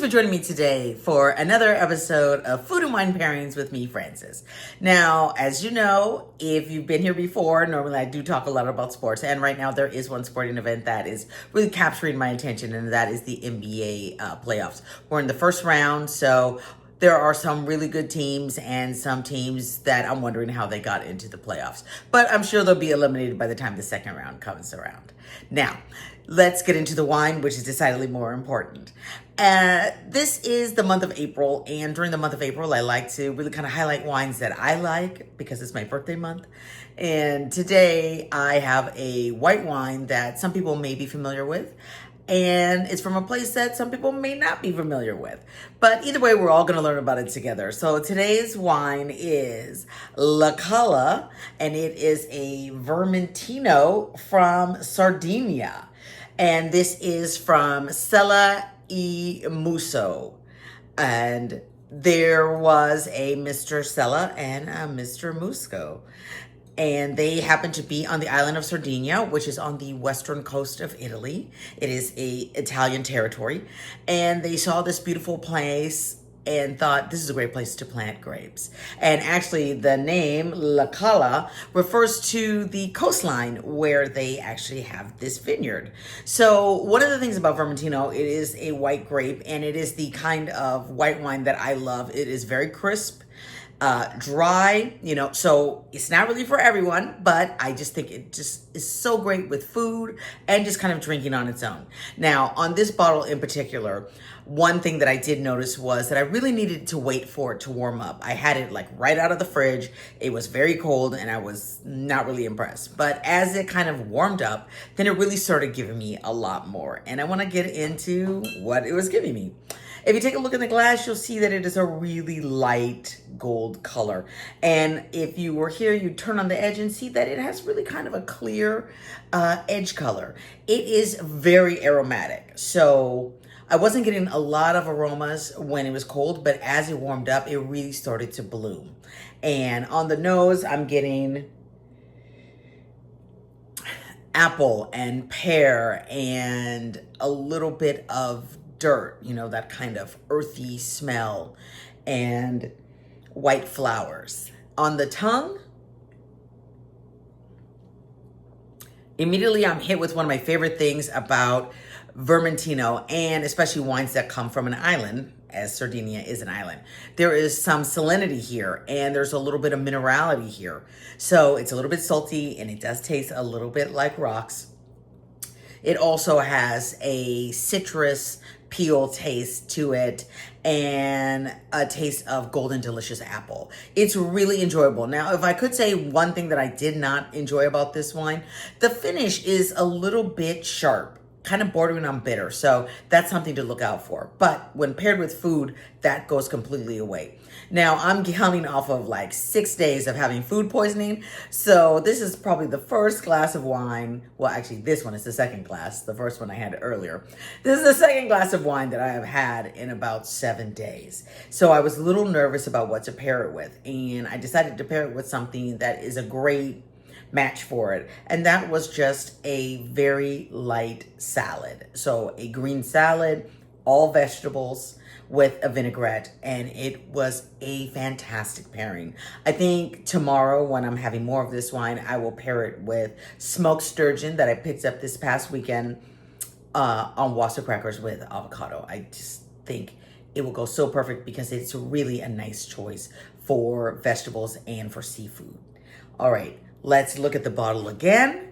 for joining me today for another episode of Food and Wine Pairings with me, Frances. Now, as you know, if you've been here before, normally I do talk a lot about sports, and right now there is one sporting event that is really capturing my attention, and that is the NBA playoffs. We're in the first round, so there are some really good teams and some teams that I'm wondering how they got into the playoffs. But I'm sure they'll be eliminated by the time the second round comes around. Now, let's get into the wine, which is decidedly more important. This is the month of April, and during the month of April, I like to really kind of highlight wines that I like because it's my birthday month. And today I have a white wine that some people may be familiar with, and it's from a place that some people may not be familiar with. But either way, we're all going to learn about it together. So today's wine is La Cala, and it is a Vermentino from Sardinia. And this is from Sella e Muso. And there was a Mr. Sella and a Mr. Musco. And they happen to be on the island of Sardinia, which is on the western coast of Italy. It is a Italian territory. And they saw this beautiful place and thought, this is a great place to plant grapes. And actually, the name La Cala refers to the coastline where they actually have this vineyard. So one of the things about Vermentino, it is a white grape, and it is the kind of white wine that I love. It is very crisp. Dry, so it's not really for everyone, but I just think it just is so great with food and just kind of drinking on its own. Now, on this bottle in particular, one thing that I did notice was that I really needed to wait for it to warm up. I had it like right out of the fridge. It was very cold and I was not really impressed. But as it kind of warmed up, then it really started giving me a lot more. And I want to get into what it was giving me. If you take a look in the glass, you'll see that it is a really light gold color. And if you were here, you'd turn on the edge and see that it has really kind of a clear edge color. It is very aromatic. So I wasn't getting a lot of aromas when it was cold, but as it warmed up, it really started to bloom. And on the nose, I'm getting apple and pear and a little bit of dirt, that kind of earthy smell, and white flowers. On the tongue, immediately I'm hit with one of my favorite things about Vermentino, and especially wines that come from an island, as Sardinia is an island. There is some salinity here, and there's a little bit of minerality here. So it's a little bit salty, and it does taste a little bit like rocks. It also has a citrus peel taste to it and a taste of golden delicious apple. It's really enjoyable. Now, if I could say one thing that I did not enjoy about this wine, the finish is a little bit sharp, kind of bordering on bitter. So that's something to look out for. But when paired with food, that goes completely away. Now, I'm coming off of like 6 days of having food poisoning. So this is probably the first glass of wine. Well, actually, this one is the second glass. The first one I had earlier. This is the second glass of wine that I have had in about 7 days. So I was a little nervous about what to pair it with. And I decided to pair it with something that is a great match for it. And that was just a very light salad. So a green salad, all vegetables, with a vinaigrette, and it was a fantastic pairing. I think tomorrow when I'm having more of this wine, I will pair it with smoked sturgeon that I picked up this past weekend on Wassa crackers with avocado. I just think it will go so perfect because it's really a nice choice for vegetables and for seafood. All right, let's look at the bottle again.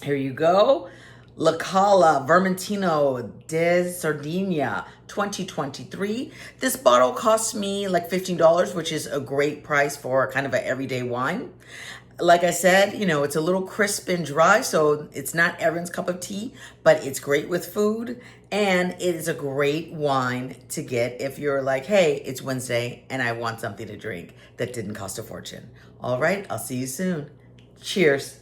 Here you go. La Cala Vermentino de Sardinia 2023. This bottle cost me like $15, which is a great price for kind of an everyday wine. Like I said, it's a little crisp and dry, so it's not everyone's cup of tea, but it's great with food, and it is a great wine to get if you're like, hey, it's Wednesday and I want something to drink that didn't cost a fortune. All right, I'll see you soon. Cheers.